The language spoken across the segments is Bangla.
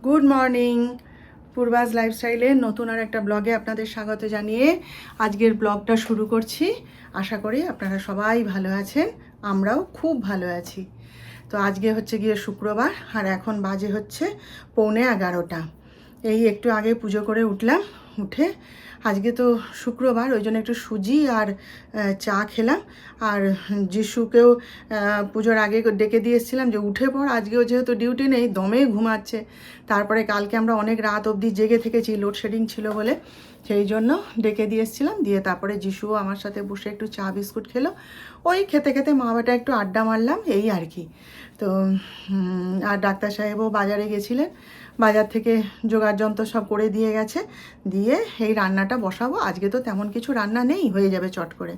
Good morning. পূর্বাজ লাইফস্টাইলে নতুন আর একটা ব্লগে আপনাদের স্বাগত জানিয়ে আজকের ব্লগটা শুরু করছি। আশা করি আপনারা সবাই ভালো আছেন, আমরাও খুব ভালো আছি। তো আজকে হচ্ছে গিয়ে শুক্রবার আর এখন বাজে হচ্ছে 11:45। এই একটু আগে পুজো করে উঠলাম। উঠে আজকে তো শুক্রবার, ওই জন্য একটু সুজি আর চা খেলাম। আর যিশুকেও পুজোর আগে ডেকে দিয়ে এসেছিলাম যে উঠে পড়, আজকেও যেহেতু ডিউটি নেই দমে ঘুমাচ্ছে। তারপরে কালকে আমরা অনেক রাত অবধি জেগে থেকেছি, লোডশেডিং ছিল বলে, সেই জন্য ডেকে দিয়ে এসেছিলাম। দিয়ে তারপরে যিশুও আমার সাথে বসে একটু চা বিস্কুট খেলো। ওই খেতে খেতে মা বেটা একটু আড্ডা মারলাম, এই আর কি। তো আর ডাক্তার সাহেবও বাজারে গেছিলেন, বাজার থেকে জোগাড় যন্ত্র সব করে দিয়ে গেছে। দিয়ে এই রান্নাটা বসাবো। আজকে তো তেমন কিছু রান্না নেই, হয়ে যাবে চট করে।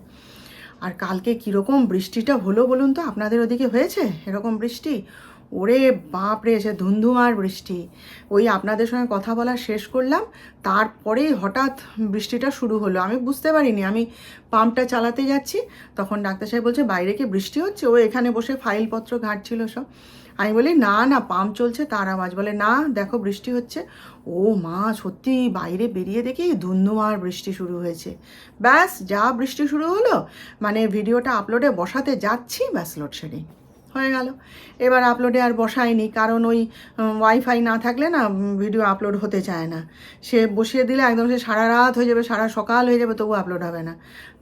আর কালকে কীরকম বৃষ্টিটা হলো বলুন তো, আপনাদের ওদিকে হয়েছে এরকম বৃষ্টি? ওরে বাপরে, এসে ধুন্ধুমার বৃষ্টি। ওই আপনাদের সঙ্গে কথা বলা শেষ করলাম, তারপরেই হঠাৎ বৃষ্টিটা শুরু হলো। আমি বুঝতে পারিনি, আমি পাম্পটা চালাতে যাচ্ছি, তখন ডাক্তার সাহেব বলছে বাইরে কি বৃষ্টি হচ্ছে? ও এখানে বসে ফাইলপত্র ঘাঁটছিল সব। আমি বলি না না, পাম্প চলছে তার আওয়াজ। বলে না দেখো বৃষ্টি হচ্ছে। ও মা, সত্যি বাইরে বেরিয়ে দেখি ধুন্ধুমার বৃষ্টি শুরু হয়েছে। ব্যাস যা বৃষ্টি শুরু হলো, মানে ভিডিওটা আপলোডে বসাতে যাচ্ছি, ব্যাস লোডশেডিং হয়ে গেল। এবার আপলোডে আর বসায়নি, কারণ ওই ওয়াইফাই না থাকলে না ভিডিও আপলোড হতে চায় না। সে বসিয়ে দিলে একদম সে সারা রাত হয়ে যাবে, সারা সকাল হয়ে যাবে, তবু আপলোড হবে না।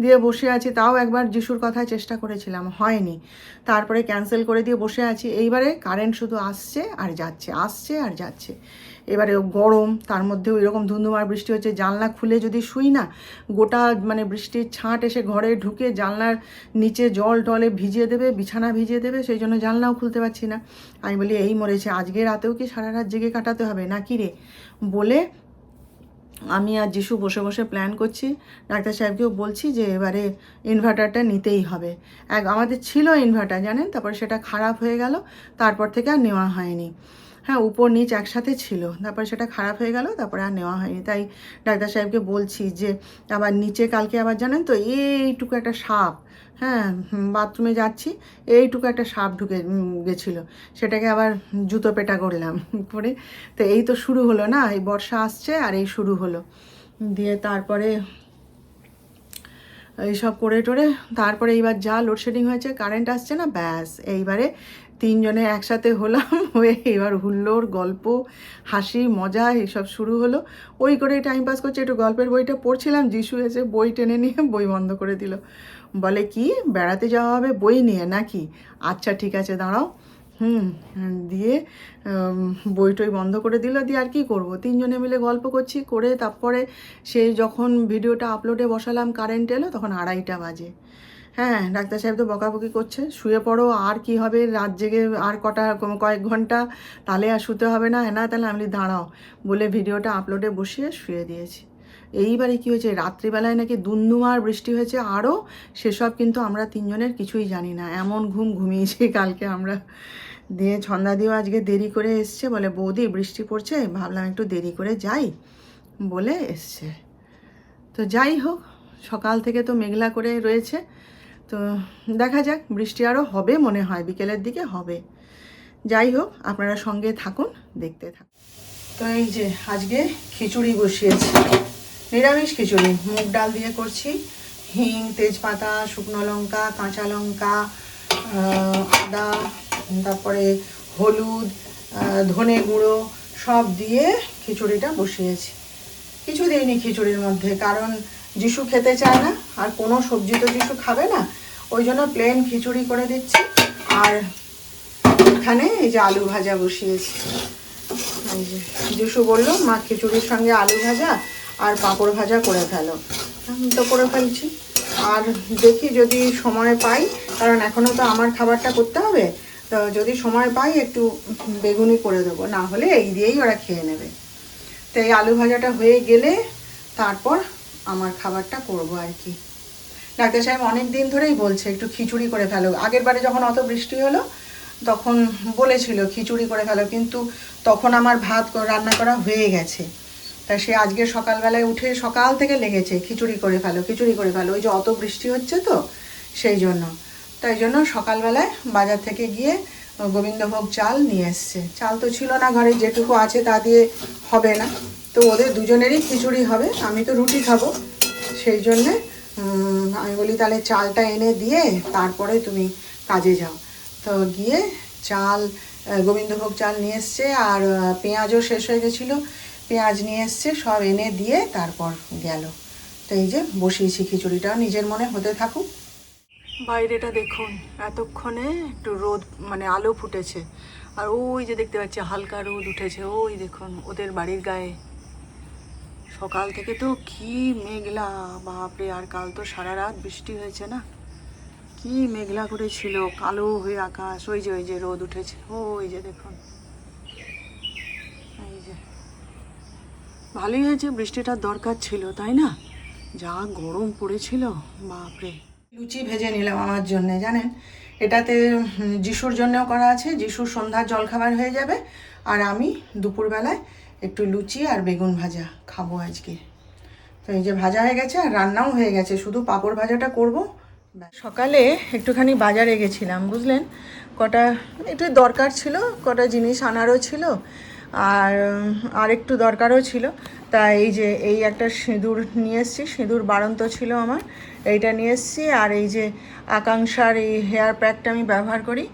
দিয়ে বসে আছি, তাও একবার যিশুর কথায় চেষ্টা করেছিলাম, হয়নি। তারপরে ক্যান্সেল করে দিয়ে বসে আছি। এইবারে কারেন্ট শুধু আসছে আর যাচ্ছে, আসছে আর যাচ্ছে। এবারে গরম, তার মধ্যেও এরকম ধুন্ধুমার বৃষ্টি হচ্ছে। জানলা খুলে যদি শুই না, গোটা মানে বৃষ্টির ছাঁট এসে ঘরে ঢুকে জানলার নিচে জল টলে ভিজিয়ে দেবে, বিছানা ভিজিয়ে দেবে, সেই জন্য জানলাও খুলতে পারছি না। আমি বলি এই মরেছে, আজকে রাতেও কি সারা রাত জেগে কাটাতে হবে নাকি রে? বলে আমি আর যিশু বসে বসে প্ল্যান করছি। ডাক্তার সাহেবকেও বলছি যে এবারে ইনভার্টারটা নিতেই হবে। আমাদের ছিল ইনভার্টার জানেন, তারপর সেটা খারাপ হয়ে গেল, তারপর থেকে আর নেওয়া হয়নি। হ্যাঁ, উপর নিচ একসাথে ছিল, তারপরে সেটা খারাপ হয়ে গেল, তারপরে আর নেওয়া হয়নি। তাই ডাক্তার সাহেবকে বলছি যে আবার নিচে কালকে আবার জানেন তো এইটুকু একটা সাপ, হ্যাঁ বাথরুমে যাচ্ছি, এইটুকু একটা সাপ ঢুকে গেছিলো, সেটাকে আবার জুতো পেটা করলাম করে। তো এই তো শুরু হলো না, এই বর্ষা আসছে আর এই শুরু হলো। দিয়ে তারপরে এইসব করে টোরে তারপরে এইবার যা লোডশেডিং হয়েছে, কারেন্ট আসছে না, ব্যাস এইবারে তিনজনে একসাথে হলাম, হয়ে এবার হুল্লোড় গল্প হাসি মজা এইসব শুরু হলো। ওই করে টাইম পাস করছে, একটু গল্পের বইটা পড়ছিলাম, যিশু এসে বই টেনে নিয়ে বই বন্ধ করে দিল। বলে কি বেড়াতে যাওয়া হবে বই নিয়ে নাকি? আচ্ছা ঠিক আছে দাঁড়াও। দিয়ে বই টই বন্ধ করে দিল। দিয়ে আর কি করব, তিনজনে মিলে গল্প করছি, করে তারপরে সেই যখন ভিডিওটা আপলোডে বসালাম কারেন্ট এলো, তখন 2:30 বাজে। হ্যাঁ, ডাক্তার সাহেব তো বকাবকি করছে, শুয়ে পড়ো, আর কি হবে রাত জেগে আর কয়েক ঘন্টা, তাহলে আর শুতে হবে না, না তাহলে আমি দাঁড়াও বলে ভিডিওটা আপলোডে বসিয়ে শুয়ে দিয়েছি। এইবারে কি হয়েছে, রাত্রিবেলায় নাকি দুমদুমার বৃষ্টি হয়েছে আরও, সেসব কিন্তু আমরা তিনজনের কিছুই জানি না। এমন ঘুমিয়েছি কালকে আমরা। দিয়ে ছন্দাদিও আজকে দেরি করে এসছে, বলে বৌদি বৃষ্টি পড়ছে, ভাবলাম একটু দেরি করে যাই বলে এসছে। তো যাই হোক, সকাল থেকে তো মেঘলা করে রয়েছে, তো দেখা যাক, বৃষ্টি আরও হবে মনে হয়, বিকেলের দিকে হবে। যাই হোক, আপনারা সঙ্গে থাকুন, দেখতে থাকুন। তো এই যে আজকে খিচুড়ি বসিয়েছি, নিরামিষ খিচুড়ি, মুগ ডাল দিয়ে করছি। হিং, তেজপাতা, শুকনো লঙ্কা, কাঁচা লঙ্কা, আদা, তারপরে হলুদ, ধনে গুঁড়ো সব দিয়ে খিচুড়িটা বসিয়েছি। কিছু দিইনি খিচুড়ির মধ্যে, কারণ যিশু খেতে চায় না, আর কোনো সবজি তো যিশু খাবে না, ওই জন্য প্লেন খিচুড়ি করে দিচ্ছি। আর এখানে এই যে আলু ভাজা বসিয়েছি। এই যে যিশু বললো মা খিচুড়ির সঙ্গে আলু ভাজা আর পাঁপড় ভাজা করে ফেলো, আমি তো করে ফেলছি। আর দেখি যদি সময় পাই, কারণ এখনও তো আমার খাবারটা করতে হবে, তো যদি সময় পাই একটু বেগুনি করে দেবো, না হলে এই দিয়েই ওরা খেয়ে নেবে। তো এই আলু ভাজাটা হয়ে গেলে তারপর আমার খাবারটা করব আর কি। ডাক্তার সাহেব অনেক দিন ধরেই বলছে একটু খিচুড়ি করে ফেলো। আগের বারে যখন অত বৃষ্টি হলো তখন বলেছিল খিচুড়ি করে ফেলো, কিন্তু তখন আমার ভাত রান্না করা হয়ে গেছে। তা সে আজকে সকালবেলায় উঠে সকাল থেকে লেগেছে খিচুড়ি করে ফেলো, খিচুড়ি করে ফেলো, ওই যে অত বৃষ্টি হচ্ছে তো সেই জন্য। তাই জন্য সকালবেলায় বাজার থেকে গিয়ে গোবিন্দভোগ চাল নিয়ে এসছে। চাল তো ছিল না ঘরে, যেটুকু আছে তা দিয়ে হবে না, তো ওদের দুজনেরই খিচুড়ি হবে, আমি তো রুটি খাবো। সেই জন্যে আমি বলি তাহলে চালটা এনে দিয়ে তারপরে তুমি কাজে যাও। তো গিয়ে চাল, গোবিন্দভোগ চাল নিয়ে এসছে, আর পেঁয়াজও শেষ হয়ে গেছিলো, পেঁয়াজ নিয়ে এসছে, সব এনে দিয়ে তারপর গেল। তো এই যে বসিয়েছি খিচুড়িটা, নিজের মনে হতে থাকুক। বাইরেটা দেখুন, এতক্ষণে একটু রোদ মানে আলো ফুটেছে, আর ওই যে দেখতে পাচ্ছি হালকা রোদ উঠেছে, ওই দেখুন ওদের বাড়ির গায়ে। সকাল থেকে তো কি মেঘলা, বাপরে! আর কাল তো সারা রাত বৃষ্টি হয়েছে না, কি মেঘলা করেছিল, কালো হয়ে আকাশ। ওই যে রোদ উঠেছে, ওই যে দেখুন, এই যে। ভালোই হয়েছে, বৃষ্টিটার দরকার ছিল, তাই না? যা গরম পড়েছিল, বাপরে। লুচি ভেজে নিলাম আমার জন্যে, জানেন এটাতে যিশুর জন্যও করা আছে, যিশুর সন্ধ্যার জলখাবার হয়ে যাবে, আর আমি দুপুরবেলায় একটু লুচি আর বেগুন ভাজা খাবো আজকে। তো এই যে ভাজা হয়ে গেছে আর রান্নাও হয়ে গেছে, শুধু পাঁপড় ভাজাটা করব। সকালে একটুখানি বাজারে গেছিলাম, বুঝলেন, কটা একটু দরকার ছিল, কটা জিনিস আনারও ছিল, আর একটু দরকারও ছিল। তা এই যে এই একটা সিঁদুর নিয়ে এসেছি, সিঁদুর বাড়ন্ত ছিল আমার, এইটা নিয়ে এসেছি। আর এই যে আকাঙ্ক্ষার এই হেয়ার প্যাকটা আমি ব্যবহার করি,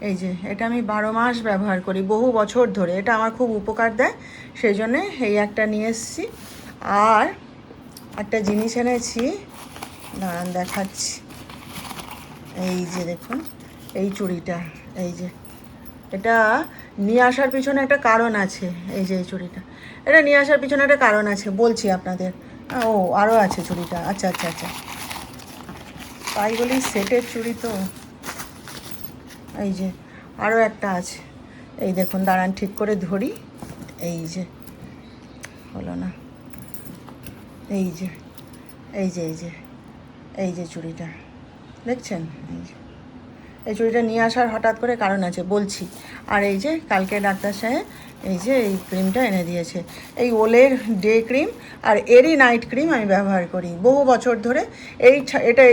এই যে এটা আমি 12 মাস ব্যবহার করি, বহু বছর ধরে, এটা আমার খুব উপকার দেয়, সেই জন্যে এই একটা নিয়ে এসেছি। আর একটা জিনিস এনেছি, দাঁড়ান দেখাচ্ছি, এই যে দেখুন এই চুড়িটা, এই যে এটা নিয়ে আসার পিছনে একটা কারণ আছে। এই যে এই চুড়িটা, এটা নিয়ে আসার পিছনে একটা কারণ আছে, বলছি আপনাদের। ও আরও আছে চুড়িটা, আচ্ছা আচ্ছা আচ্ছা, তাই বলি সেটের চুড়ি তো। এই যে আরও একটা আছে, এই দেখুন, দাঁড়ান ঠিক করে ধরি, এই যে হলো না, এই যে এই যে এই যে এই যে চুড়িটা দেখছেন, এই যে এই চুড়িটা নিয়ে আসার হঠাৎ করে কারণ আছে, বলছি। আর এই যে কালকে ডাক্তার সাহেব এই যে এই ক্রিমটা এনে দিয়েছে, এই ওলের ডে ক্রিম আর এরি নাইট ক্রিম আমি ব্যবহার করি বহু বছর ধরে।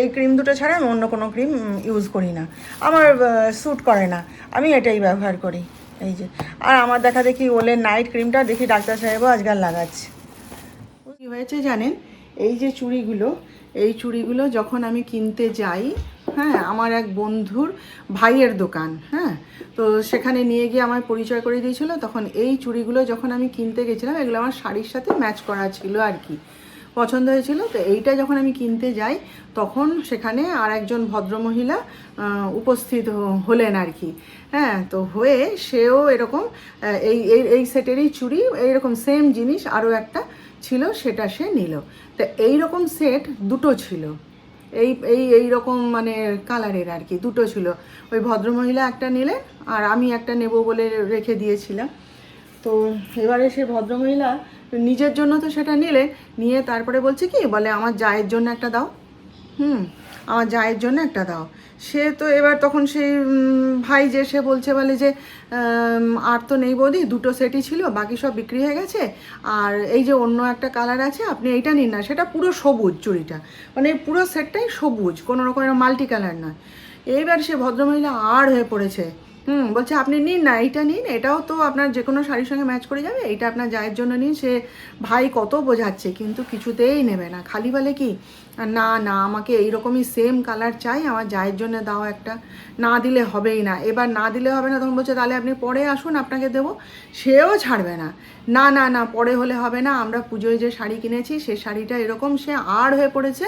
এই ক্রিম দুটো ছাড়া আমি অন্য কোনো ক্রিম ইউজ করি না, আমার স্যুট করে না, আমি এটাই ব্যবহার করি। এই যে, আর আমার দেখা দেখি ওলের নাইট ক্রিমটা দেখি ডাক্তার সাহেবও আজকাল লাগাচ্ছে। কী হয়েছে জানেন, এই যে চুড়িগুলো, এই চুড়িগুলো যখন আমি কিনতে যাই, হ্যাঁ, আমার এক বন্ধুর ভাইয়ের দোকান, হ্যাঁ, তো সেখানে নিয়ে গিয়ে আমায় পরিচয় করে দিয়েছিল। তখন এই চুড়িগুলো যখন আমি কিনতে গেছিলাম, এগুলো আমার শাড়ির সাথে ম্যাচ করা ছিল আর কি, পছন্দ হয়েছিল। তো এইটা যখন আমি কিনতে যাই, তখন সেখানে আর একজন ভদ্রমহিলা উপস্থিত হলেন আর কি, হ্যাঁ, তো হয়ে সেও এরকম এই এই এই সেটেরই চুড়ি, এইরকম সেম জিনিস আরও একটা ছিল, সেটা সে নিল। তো এইরকম সেট দুটো ছিল, এই রকম মানে কালারের আর কি, দুটো ছিল। ওই ভদ্রমহিলা একটা নিলেন, আর আমি একটা নেব বলে রেখে দিয়েছিলাম। তো এবারে সে ভদ্রমহিলা নিজের জন্য তো সেটা নিয়ে তারপরে বলছে কি, বলে আমার জায়ের জন্য একটা দাও, আমার জায়ের জন্য একটা দাও। সে তো এবার তখন সেই ভাই যে সে বলছে, বলে যে আর তো নেই বৌদি, দুটো সেটই ছিল, বাকি সব বিক্রি হয়ে গেছে, আর এই যে অন্য একটা কালার আছে, আপনি এইটা নিন না। সেটা পুরো সবুজ চুড়িটা, মানে পুরো সেটটাই সবুজ, কোনো রকমের মাল্টি কালার নয়। এইবার সে ভদ্রমহিলা আর হয়ে পড়েছে, বলছে আপনি নিন না, এইটা নিন, এটাও তো আপনার যে কোনো শাড়ির সঙ্গে ম্যাচ করে যাবে, এইটা আপনার জায়ের জন্য নিন। সে ভাই কত বোঝাচ্ছে, কিন্তু কিছুতেই নেবে না, খালি বলে কি, না না আমাকে এইরকমই সেম কালার চাই, আমার জায়ের জন্য দাও একটা, না দিলে হবেই না। এবার না দিলে হবে না, তখন বলছে তাহলে আপনি পরে আসুন, আপনাকে দেবো। সেও ছাড়বে না, না না না পরে হলে হবে না, আমরা পুজোয় যে শাড়ি কিনেছি সে শাড়িটা এরকম। সে আর হয়ে পড়েছে,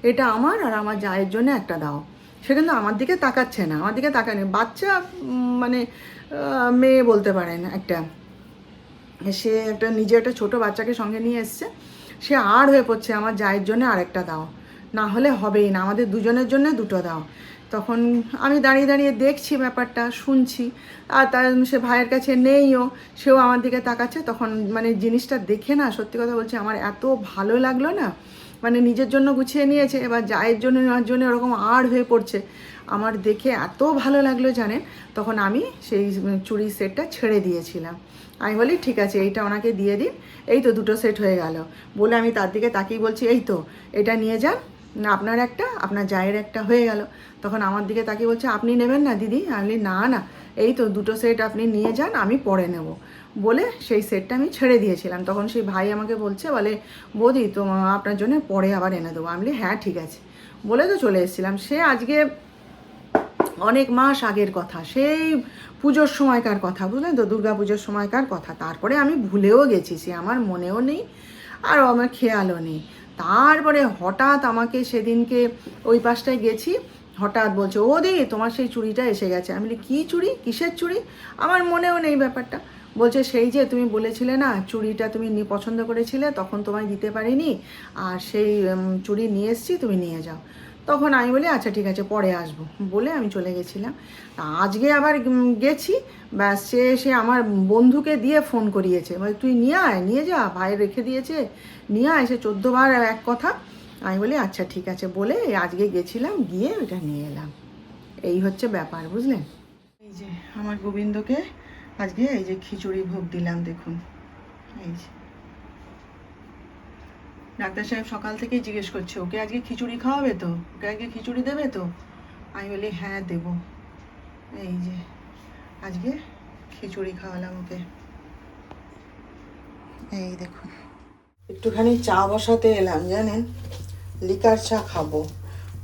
এটা আমার আর আমার জায়ের জন্য একটা দাও। সে কিন্তু আমার দিকে তাকাচ্ছে না, আমার দিকে তাকায় না, বাচ্চা মানে মেয়ে বলতে পারেন একটা, সে একটা নিজে একটা ছোটো বাচ্চাকে সঙ্গে নিয়ে এসছে। সে আর হয়ে পড়ছে, আমার জায়ের জন্য আরেকটা দাও, না হলে হবেই না, আমাদের দুজনের জন্য দুটো দাও। তখন আমি দাঁড়িয়ে দাঁড়িয়ে দেখছি ব্যাপারটা, শুনছি, আর তার সে ভাইয়ের কাছে নেইও, সেও আমার দিকে তাকাচ্ছে। তখন মানে জিনিসটা দেখে না, সত্যি কথা বলছি, আমার এত ভালো লাগলো না, মানে নিজের জন্য গুছিয়ে নিয়েছে, এবার জায়ের জন্য নেওয়ার জন্য ওরকম আর হয়ে পড়ছে, আমার দেখে এত ভালো লাগলো জানেন। তখন আমি সেই চুড়ি সেটটা ছেড়ে দিয়েছিলাম, আমি বলি ঠিক আছে এইটা ওনাকে দিয়ে দিন, এই তো দুটো সেট হয়ে গেল বলে আমি তার দিকে তাকিয়ে বলছি, এই তো এটা নিয়ে যান, আপনার একটা আপনার জায়ের একটা হয়ে গেল। তখন আমার দিকে তাকিয়ে বলছে আপনি নেবেন না দিদি? আমি বলি না না এই তো 2টো সেট আপনি নিয়ে যান, আমি পরে নেব বলে সেই সেটটা আমি ছেড়ে দিয়েছিলাম। তখন সেই ভাই আমাকে বলে বৌদি তো আপনার জন্য পরে আবার এনে দেবো। আমি বলি হ্যাঁ ঠিক আছে বলে তো চলে এসেছিলাম। সে আজকে অনেক মাস আগের কথা, সেই পুজোর সময়কার কথা, বুঝলেন তো, দুর্গা পুজোর সময়কার কথা। তারপরে আমি ভুলেও গেছি, সে আমার মনেও নেই আর আমার খেয়ালও নেই। তারপরে হঠাৎ আমাকে সেদিনকে ওই পাশটায় গেছি, হঠাৎ বলছে ও দি তোমার সেই চুড়িটা এসে গেছে। আমি বলি কী চুড়ি, কিসের চুড়ি, আমার মনেও নেই ব্যাপারটা। বলছে সেই যে তুমি বলেছিলে না চুড়িটা তুমি পছন্দ করেছিলে, তখন তোমায় দিতে পারিনি, আর সেই চুড়ি নিয়ে এসেছি, তুমি নিয়ে যাও। তখন আমি বলি আচ্ছা ঠিক আছে পরে আসবো বলে আমি চলে গেছিলাম। আজকে আবার গেছি, ব্যাস সে আমার বন্ধুকে দিয়ে ফোন করিয়েছে, বলে তুই নিয়ে আয়, নিয়ে যা, ভাই রেখে দিয়েছে, নিয়ে আয়। সে 14বার এক কথা। আমি বলি আচ্ছা ঠিক আছে বলে আজকে গেছিলাম, গিয়ে ওইটা নিয়ে এলাম। এই হচ্ছে ব্যাপার, বুঝলেন। এই যে আমার গোবিন্দকে আজকে এই যে খিচুড়ি ভোগ দিলাম, দেখুন এই যে। ডাক্তার সাহেব সকাল থেকেই জিজ্ঞেস করছে ওকে আজকে খিচুড়ি খাওয়াবে তো, ওকে আজকে খিচুড়ি দেবে তো। আমি বলি হ্যাঁ দেবো। এই যে আজকে খিচুড়ি খাওয়ালাম ওকে। এই দেখুন একটুখানি চা বসাতে এলাম, জানেন, লিকার চা খাবো।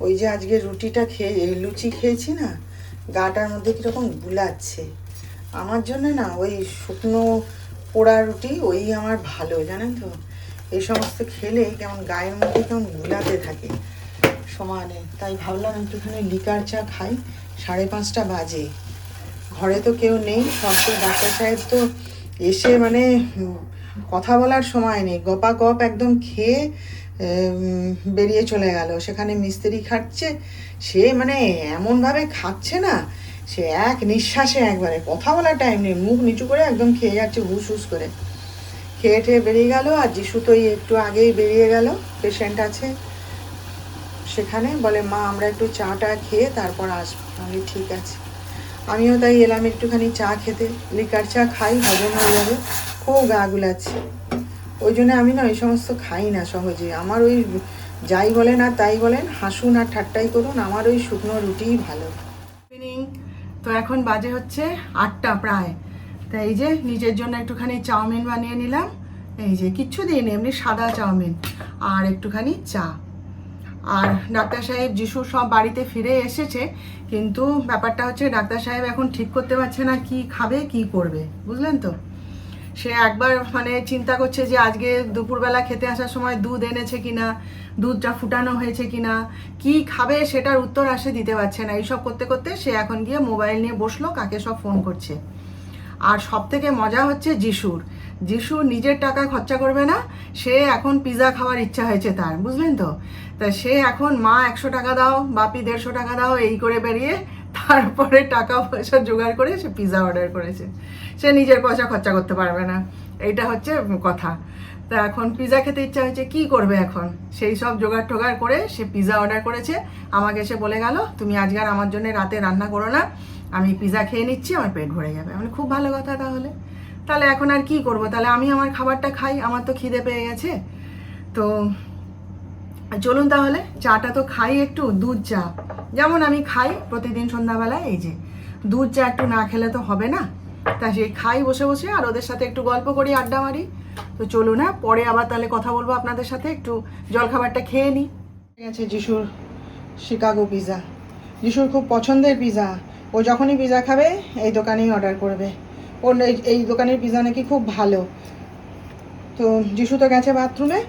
ওই যে আজকে লুচি খেয়েছি না, গাটার মধ্যে কীরকম গুলাচ্ছে। আমার জন্য না ওই শুকনো পোড়া রুটি ওই আমার ভালো, জানেন তো। এই সমস্ত খেলে কেমন গায়ের মধ্যে কেমন গুলাতে থাকে সমানে। তাই ভাবলাম একটুখানি লিকার চা খাই। 5:30 বাজে, ঘরে তো কেউ নেই, সব তো ডাক্তার সাহেব তো এসে মানে কথা বলার সময় নেই, গপাগপ একদম খেয়ে বেরিয়ে চলে গেল। সেখানে মিস্ত্রি খাচ্ছে, সে মানে এমনভাবে খাচ্ছে না, সে এক নিঃশ্বাসে একবারে, কথা বলার টাইম নেই, মুখ নিচু করে একদম খেয়ে যাচ্ছে হুস হুস করে। খেয়ে ঠেয়ে বেরিয়ে গেল। আর যিশু তো একটু আগেই বেরিয়ে গেল, পেশেন্ট আছে সেখানে। বলে মা আমরা একটু চাটা খেয়ে তারপর আসবো। আমি ঠিক আছে। আমিও তাই এলাম একটুখানি চা খেতে। লিকার চা খাই, হজম হয়ে যাবে, খুব গা গুলাচ্ছে। ওই জন্য আমি না ওই সমস্ত খাই না সহজে। আমার ওই যাই বলেন আর তাই বলেন, হাসুন আর ঠাট্টাই করুন, আমার ওই শুকনো রুটিই ভালো। তো এখন বাজে হচ্ছে 8টা প্রায়। তা এই যে নিজের জন্য একটুখানি চাউমিন বানিয়ে নিলাম। এই যে কিচ্ছু দিইনি, এমনি সাদা চাউমিন আর একটুখানি চা। আর ডাক্তার সাহেব যিশু সব বাড়িতে ফিরে এসেছে, কিন্তু ব্যাপারটা হচ্ছে ডাক্তার সাহেব এখন ঠিক করতে পারছে না কি খাবে কি করবে, বুঝলেন তো। সে একবার মানে চিন্তা করছে যে আজকে দুপুরবেলা খেতে আসার সময় দুধ এনেছে কিনা, দুধটা ফুটানো হয়েছে কিনা, কি খাবে সেটার উত্তর আসে দিতে পারছে না। এইসব করতে করতে সে এখন গিয়ে মোবাইল নিয়ে বসলো, কাকে সব ফোন করছে। আর সব থেকে মজা হচ্ছে যিশু নিজের টাকা খরচা করবে না, সে এখন পিৎজা খাওয়ার ইচ্ছা হয়েছে তার, বুঝলেন তো। তা সে এখন মা 100 টাকা দাও, বাপি 150 টাকা দাও, এই করে বেরিয়ে তারপরে টাকা পয়সা জোগাড় করে সে পিৎজা অর্ডার করেছে। সে নিজের পয়সা খরচা করতে পারবে না, এইটা হচ্ছে কথা। তা এখন পিৎজা খেতে ইচ্ছা হয়েছে, কি করবে এখন, সেই সব জোগাড় টোগাড় করে সে পিৎজা অর্ডার করেছে। আমাকে এসে বলে গেল তুমি আজকে আর আমার জন্য রাতে রান্না করো না, আমি পিৎজা খেয়ে নিচ্ছি, আমার পেট ভরে যাবে। মানে খুব ভালো কথা। তাহলে এখন আর কি করব, তাহলে আমি আমার খাবারটা খাই, আমার তো খিদে পেয়ে গেছে। তো চলুন তাহলে চাটা তো খাই, একটু দুধ চা যেমন আমি খাই প্রতিদিন সন্ধ্যাবেলায়। এই যে দুধ চা একটু না খেলে তো হবে না, তা সেই খাই বসে বসে, আর ওদের সাথে একটু গল্প করি, আড্ডা মারি। তো চলুন, না পরে আবার তাহলে কথা বলবো আপনাদের সাথে, একটু জলখাবারটা খেয়ে নিই। ঠিক আছে, যিশুর শিকাগো পিৎজা, যিশুর খুব পছন্দের পিৎজা। ও যখনই পিৎজা খাবে এই দোকানেই অর্ডার করবে। ওর এই দোকানের পিৎজা নাকি খুব ভালো। তো যিশু তো গেছে বাথরুমে,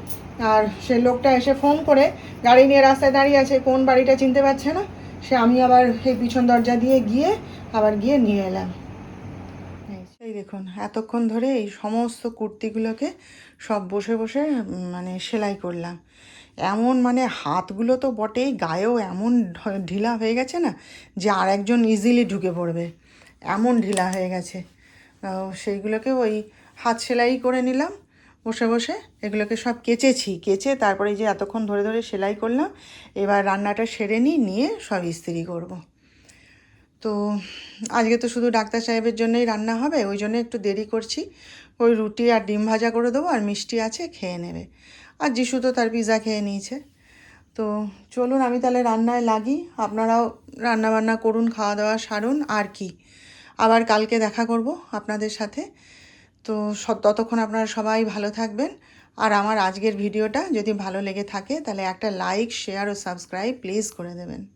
আর সে লোকটা এসে ফোন করে গাড়ি নিয়ে রাস্তায় দাঁড়িয়ে আছে, কোন বাড়িটা চিনতে পারছে না। আমি আবার এই পিছন দরজা দিয়ে গিয়ে গিয়ে নিয়ে এলাম। এই দেখুন এতক্ষণ ধরে এই সমস্ত কুর্তিগুলোকে সব বসে বসে মানে সেলাই করলাম। এমন মানে হাতগুলো তো বটেই, গায়েও এমন ঢিলা হয়ে গেছে না যে আর একজন ইজিলি ঢুকে পড়বে, এমন ঢিলা হয়ে গেছে। সেইগুলোকে ওই হাত সেলাই করে নিলাম বসে বসে। এগুলোকে সব কেচে তারপরে যে এতক্ষণ ধরে ধরে সেলাই করলাম, এবার রান্নাটা সেরে নিয়ে সব ইস্ত্রি করব। তো আজকে তো শুধু ডাক্তার সাহেবের জন্যই রান্না হবে, ওই জন্য একটু দেরি করছি। ওই রুটি আর ডিম ভাজা করে দেবো, আর মিষ্টি আছে খেয়ে নেবে। আর যিশু তো তার পিৎজা খেয়ে নিয়েছে। তো চলুন আমি তাহলে রান্নায় লাগি, আপনারাও রান্না বান্না করুন, খাওয়া দাওয়া সারুন। আর কি, আবার কালকে দেখা করব আপনাদের সাথে। তো ততক্ষণ আপনারা সবাই ভালো থাকবেন। আর আমার আজকের ভিডিওটা যদি ভালো লেগে থাকে তাহলে একটা লাইক, শেয়ার ও সাবস্ক্রাইব প্লিজ করে দেবেন।